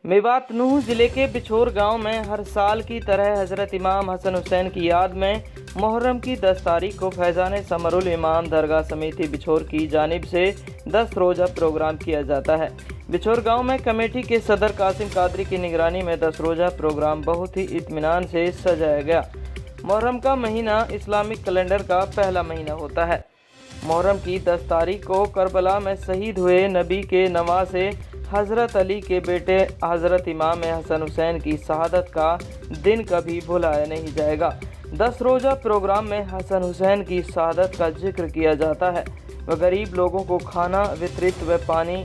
मेवात नूह जिले के बिछोर गांव में हर साल की तरह हज़रत इमाम हसन हुसैन की याद में मुहर्रम की 10 तारीख को फैज़ान समरुल इमाम दरगाह समिति बिछोर की जानिब से 10 रोज़ा प्रोग्राम किया जाता है। बिछोर गांव में कमेटी के सदर कासिम कादरी की निगरानी में 10 रोज़ा प्रोग्राम बहुत ही इत्मीनान से सजाया गया। मुहर्रम का महीना इस्लामिक कैलेंडर का पहला महीना होता है। मुहर्रम की 10 तारीख को करबला में शहीद हुए नबी के नवासे हज़रत अली के बेटे हज़रत इमाम हसन हुसैन की शहादत का दिन कभी भुलाया नहीं जाएगा। 10 रोज़ा प्रोग्राम में हसन हुसैन की शहादत का जिक्र किया जाता है व गरीब लोगों को खाना वितरित व पानी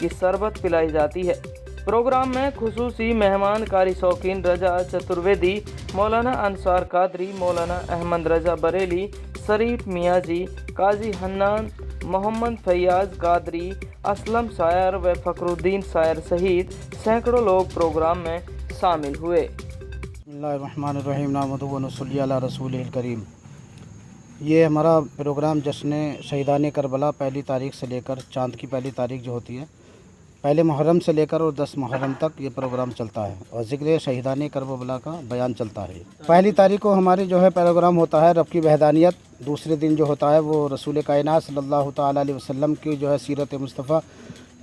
की शरबत पिलाई जाती है। प्रोग्राम में खुसूसी मेहमान कारी शौकीन रजा चतुर्वेदी, मौलाना अंसार कादरी, मौलाना अहमद रजा बरेली, शरीफ मियाँ जी, काजी हन्नान, मोहम्मद फैयाज कादरी, असलम शायर व फ़खरुद्दीन शायर सहित सैकड़ों लोग प्रोग्राम में शामिल हुए। बिस्मिल्लाहिर्रहमानिर्रहीम नहमदुहु व नसल्ली अला रसूलिल करीम। ये हमारा प्रोग्राम जश्न शहीदान करबला पहली तारीख से लेकर चाँद की पहली तारीख जो होती है, पहले मुहर्रम से लेकर और 10 मुहर्रम तक ये प्रोग्राम चलता है और ज़िक्र शहीदान करबला का बयान चलता है। पहली तारीख को हमारी जो है प्रोग्राम होता है रब की वहदानियत। दूसरे दिन जो होता है वो रसूल कायनात सल्लल्लाहु ताला अलैहि वसल्लम की जो है सीरत मुस्तफ़ा,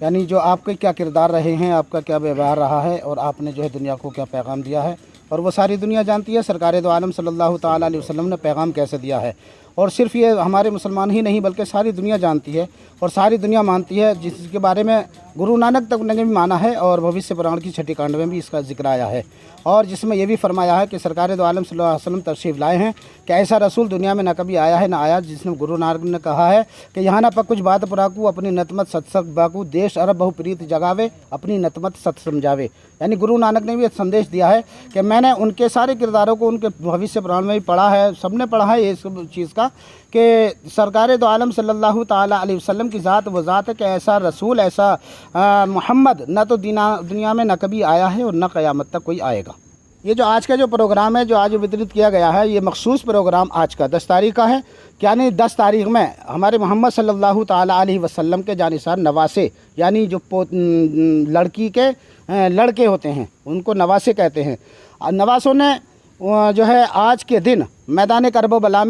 यानी जो आपके क्या किरदार रहे हैं, आपका क्या व्यवहार रहा है और आपने जो है दुनिया को क्या पैगाम दिया है। और वो सारी दुनिया जानती है सरकार दो आलम सल्लल्लाहु ताला अलैहि वसल्लम ने पैगाम कैसे दिया है। और सिर्फ़ ये हमारे मुसलमान ही नहीं बल्कि सारी दुनिया जानती है और सारी दुनिया मानती है, जिसके बारे में गुरु नानक तक ने भी माना है और भविष्य पुराण की 6ठी कांड में भी इसका जिक्र आया है। और जिसमें ये भी फरमाया है कि सरकार दो आलम सल्लल्लाहु अलैहि वसल्लम तशरीफ़ लाए हैं कि ऐसा रसूल दुनिया में न कभी आया है न आया, जिसने गुरु नानक ने कहा है कि यहाँ न कुछ बात पुराकू अपनी नतमत सत्संग बाकू, देश अरब बहुप्रीत जगावे अपनी नतमत सत समझावे। यानी गुरु नानक ने भी एक संदेश दिया है कि मैंने उनके सारे किरदारों को उनके भविष्य पुराण में भी पढ़ा है, सबने पढ़ा है ये सब चीज़ का कि सरकार दो आलम सल्लल्लाहु ताला अलैहि वसल्लम की ज़ात वो ज़ात है कि ऐसा रसूल, ऐसा मोहम्मद न तो दुनिया में न कभी आया है और न क़यामत तक कोई आएगा। ये जो आज का जो प्रोग्राम है जो आज वितरित किया गया है, ये मखसूस प्रोग्राम आज का 10 तारीख का है। यानी 10 तारीख में हमारे मोहम्मद सल्लल्लाहु ताला अलैहि वसल्लम के जानिसार नवासे, यानी जो लड़की के लड़के होते हैं उनको नवासे कहते हैं। नवासों ने जो है आज के दिन मैदान करबला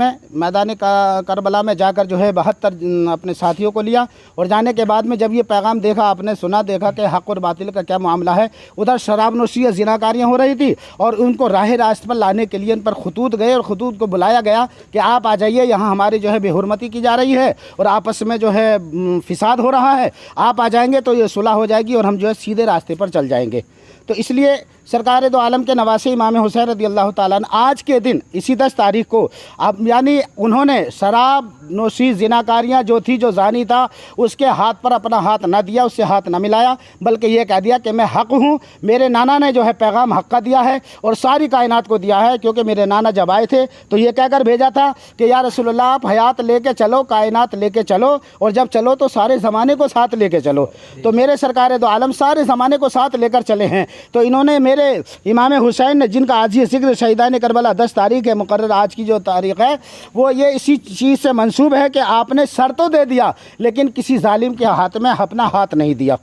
में जाकर जो है 72 अपने साथियों को लिया और जाने के बाद में जब ये पैगाम देखा, आपने सुना देखा कि हक़ और बातिल का क्या मामला है। उधर शराब नोशी ज़िनाकारियाँ हो रही थी और उनको राह रास्त पर लाने के लिए उन पर खतूत गए और खतूत को बुलाया गया कि आप आ जाइए, यहाँ हमारी जो है बेहुरमती की जा रही है और आपस में जो है फिसाद हो रहा है, आप आ जाएंगे तो ये सुलह हो जाएगी और हम जो है सीधे रास्ते पर चल जाएंगे। तो इसलिए सरकार दो आलम के नवासे इमाम हुसैन रज़ियल्लाहु ताला अन्हु आज के दिन इसी 10 तारीख को अब यानी उन्होंने शराब नोशी ज़िनाकारियाँ जो थी, जो जानी था, उसके हाथ पर अपना हाथ न दिया, उससे हाथ न मिलाया, बल्कि ये कह दिया कि मैं हक़ हूँ। मेरे नाना ने जो है पैगाम हक़ का दिया है और सारी कायनात को दिया है, क्योंकि मेरे नाना जब आए थे तो ये कहकर भेजा था कि या रसूलुल्लाह आप हयात लेके चलो, कायनात लेके चलो और जब चलो तो सारे ज़माने को साथ लेके चलो। तो मेरे सरकार दो आलम सारे ज़माने को साथ लेकर चले हैं। तो इन्होंने मेरे इमाम हुसैन ने, जिनका आज ये ज़िक्र शहीदान करबला 10 तारीख है, मुकर्रर आज की जो तारीख़ है, वो ये इसी चीज़ से मंसूब है कि आपने सर तो दे दिया लेकिन किसी जालिम के हाथ में अपना हाथ नहीं दिया।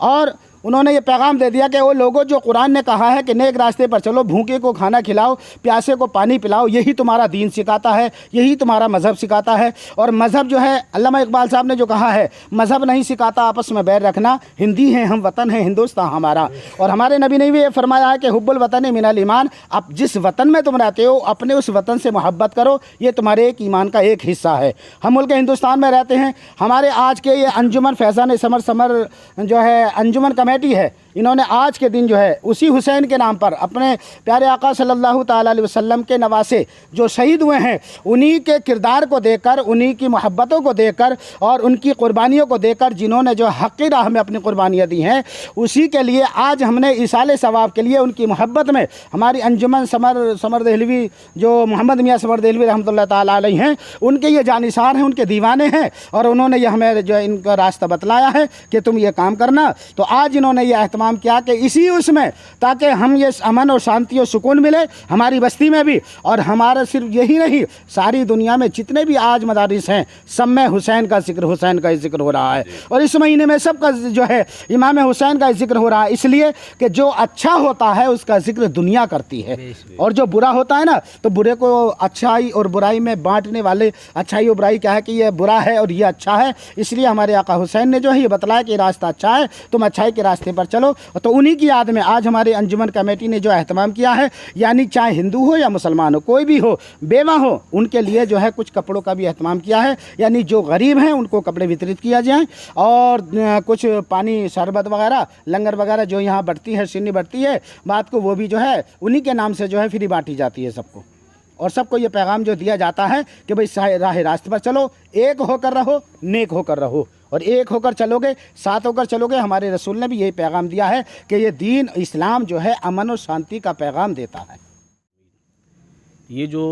और उन्होंने ये पैगाम दे दिया कि वो लोगों जो कुरान ने कहा है कि नेक रास्ते पर चलो, भूखे को खाना खिलाओ, प्यासे को पानी पिलाओ, यही तुम्हारा दीन सिखाता है, यही तुम्हारा मज़हब सिखाता है। और मज़हब जो है, अल्लामा इकबाल साहब ने जो कहा है, मज़हब नहीं सिखाता आपस में बैर रखना, हिंदी हैं हम, वतन है हिंदुस्तान हमारा। और हमारे नबी ने भी ये फरमाया है कि हुब्बुल वतन मिनल ईमान, आप जिस वतन में तुम रहते हो अपने उस वतन से मोहब्बत करो, ये तुम्हारे एक ईमान का एक हिस्सा है। हम मुल्क हिंदुस्तान में रहते हैं। हमारे आज के ये अंजुमन फैज़ान समर जो है अंजुमन कमेटी है, इन्होंने आज के दिन जो है उसी हुसैन के नाम पर अपने प्यारे आका सल्लल्लाहु ताला अलैहि वसल्लम के नवासे जो शहीद हुए हैं, उन्हीं के किरदार को देखकर, उन्हीं की मोहब्बतों को देखकर और उनकी कुर्बानियों को देखकर, जिन्होंने जो हक़ राह में अपनी कुर्बानियाँ दी हैं, उसी के लिए आज हमने इसाले सवाब के लिए उनकी मोहब्बत में हमारी अंजुमन समर देहलवी जो मोहम्मद मियाँ समर देहलवी रहमतुल्लाह ताला अलैहि हैं, उनके ये जानिसार हैं, उनके दीवाने हैं और उन्होंने ये हमें जो इनका रास्ता बतलाया है कि तुम ये काम करना। तो आज इन्होंने ये एहतमाम किया कि इसी उसमें ताकि हम ये अमन और शांति और सुकून मिले हमारी बस्ती में भी, और हमारा सिर्फ यही नहीं सारी दुनिया में जितने भी आज मदारिस हैं सब में हुसैन का जिक्र हो रहा है। और इस महीने में सबका जो है इमाम हुसैन का जिक्र हो रहा है, इसलिए कि जो अच्छा होता है उसका जिक्र दुनिया करती है, और जो बुरा होता है ना तो बुरे को अच्छाई और बुराई में बांटने वाले अच्छाई और बुराई क्या है कि ये बुरा है और ये अच्छा है। इसलिए हमारे आका हुसैन ने जो है ये बतलाया कि रास्ता अच्छा है, तुम अच्छाई के रास्ते पर चलो। तो उन्हीं की याद में आज हमारे अंजुमन कमेटी ने जो एहतमाम किया है, यानी चाहे हिंदू हो या मुसलमान हो, कोई भी हो, बेवा हो, उनके लिए जो है कुछ कपड़ों का भी एहतमाम किया है, यानी जो गरीब हैं उनको कपड़े वितरित किया जाए, और कुछ पानी शरबत वगैरह लंगर वगैरह जो यहाँ बढ़ती है सिन्नी बढ़ती है बात को, वो भी जो है उन्हीं के नाम से जो है फ्री बांटी जाती है सबको। और सबको ये पैगाम जो दिया जाता है कि भाई राह रास्ते पर चलो, एक होकर रहो, नेक होकर रहो, और एक होकर चलोगे, साथ होकर चलोगे। हमारे रसूल ने भी यही पैगाम दिया है कि ये दीन इस्लाम जो है अमन और शांति का पैगाम देता है। ये जो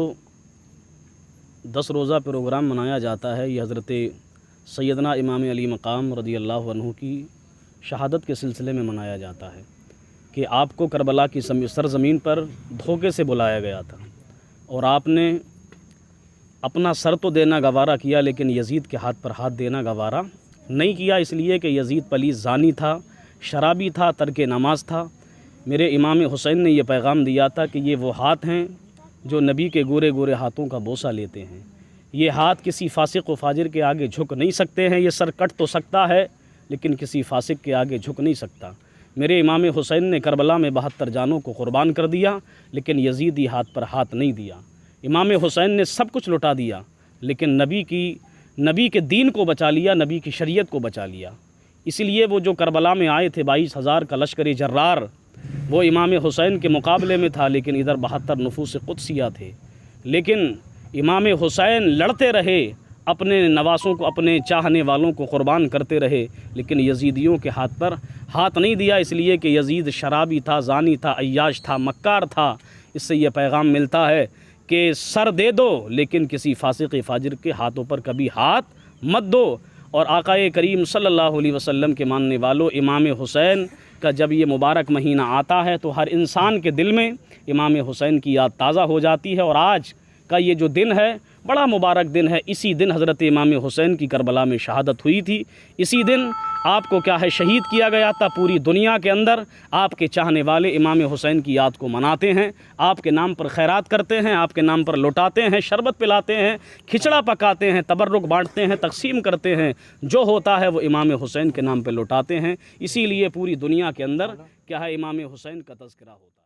10 रोज़ा प्रोग्राम मनाया जाता है, ये हज़रत सैयदना इमाम अली मकाम रज़ी अल्लाह अन्हु की शहादत के सिलसिले में मनाया जाता है कि आपको करबला की सरज़मीन पर धोखे से बुलाया गया था और आपने अपना सर तो देना गवारा किया, लेकिन यजीद के हाथ पर हाथ देना गवारा नहीं किया, इसलिए कि यजीद पलीस ज़ानी था, शराबी था, तर्क नमाज था। मेरे इमाम हुसैन ने यह पैगाम दिया था कि ये वो हाथ हैं जो नबी के गोरे गोरे हाथों का बोसा लेते हैं। ये हाथ किसी फासिक व फाजिर के आगे झुक नहीं सकते हैं। ये सर कट तो सकता है लेकिन किसी फासिक के आगे झुक नहीं सकता। मेरे इमाम हुसैन ने करबला में 72 जानों को क़ुरबान कर दिया, लेकिन यजीदी हाथ पर हाथ नहीं दिया। इमाम हुसैन ने सब कुछ लुटा दिया, लेकिन नबी के दीन को बचा लिया, नबी की शरीयत को बचा लिया। इसलिए वो जो करबला में आए थे 22,000 का लश्कर जर्रार, वो इमाम हुसैन के मुकाबले में था, लेकिन इधर 72 नफूस कुदसिया थे। लेकिन इमाम हुसैन लड़ते रहे, अपने नवासों को, अपने चाहने वालों को क़ुरबान करते रहे, लेकिन यजीदियों के हाथ पर हाथ नहीं दिया, इसलिए कि यजीद शराबी था, ज़ानी था, अय्याश था, मक्कार था। इससे यह पैगाम मिलता है कि सर दे दो, लेकिन किसी फासिक फाजिर के हाथों पर कभी हाथ मत दो। और आक़ाए करीम सल्लल्लाहु अलैहि वसल्लम के मानने वालों, इमाम हुसैन का जब ये मुबारक महीना आता है तो हर इंसान के दिल में इमाम हुसैन की याद ताज़ा हो जाती है। और आज का ये जो दिन है बड़ा मुबारक दिन है। इसी दिन हज़रत इमाम हुसैन की करबला में शहादत हुई थी। इसी दिन आपको क्या है शहीद किया गया था। पूरी दुनिया के अंदर आपके चाहने वाले इमाम हुसैन की याद को मनाते हैं, आपके नाम पर खैरात करते हैं, आपके नाम पर लौटाते हैं, शरबत पिलाते हैं, खिचड़ा पकाते हैं, तबर्रुक बांटते हैं, तकसीम करते हैं। जो होता है वो इमाम हुसैन के नाम पर लौटाते हैं। इसीलिए पूरी दुनिया के अंदर क्या है इमाम हुसैन का तज़किरा होता है।